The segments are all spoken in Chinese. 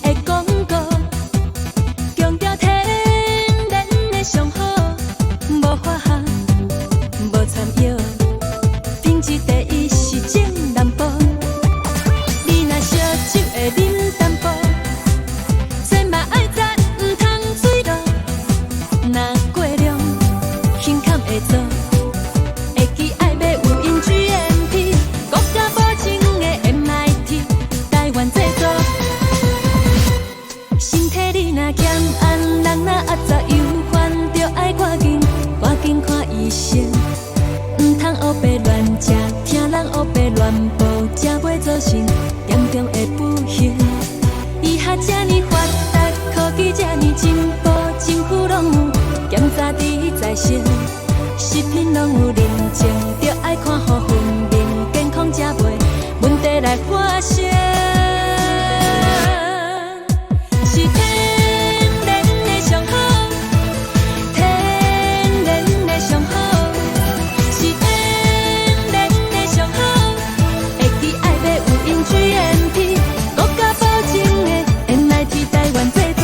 的广告，强调天然的上好，无化学，无掺药，品质第一是正南部。你若烧酒会啉淡薄，千万爱赞，唔通水落。若过量，胸坎会做。 会记爱买有因 GMP， 国家保证的 MIT， 台湾制作。身体你若欠安，人若压榨忧烦，着爱赶紧看医生。唔通黑白乱食，听人黑白乱报，才袂造成严重的不幸。医学这呢发达，科技这呢进步，政府拢有检查伫在身。 食品拢有认证，着爱看好分明，健康才袂问题来发生。是天然的上好，天然的上好，是天然的上好。会记爱买有因 GMP， 国家保证的 MIT 台湾制作。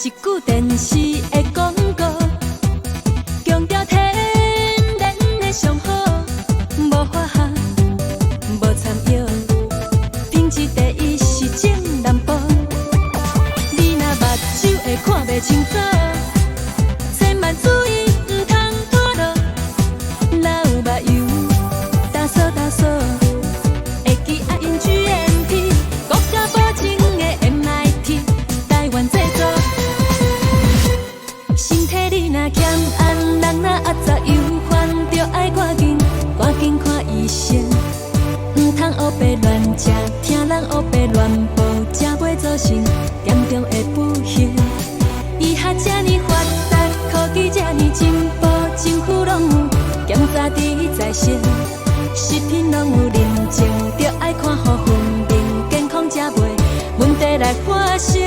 一句电视的广告，强调天然的上好，无化学，无掺药，品质第一是正南部。你若目睭会看袂清楚，千万注意唔通脱落。若有目油，打扫打扫，会记爱因 GMP， 国家保证的 MIT， 台湾制作。 身体你若欠安，人若压榨忧烦，着爱赶紧看医生。唔通黑白乱食，听人黑白乱报，才袂造成严重的不幸。医学这呢发达，科技这呢进步，政府拢有检查伫在身。食品拢有认证，着爱看好分明，健康才袂问题来发生。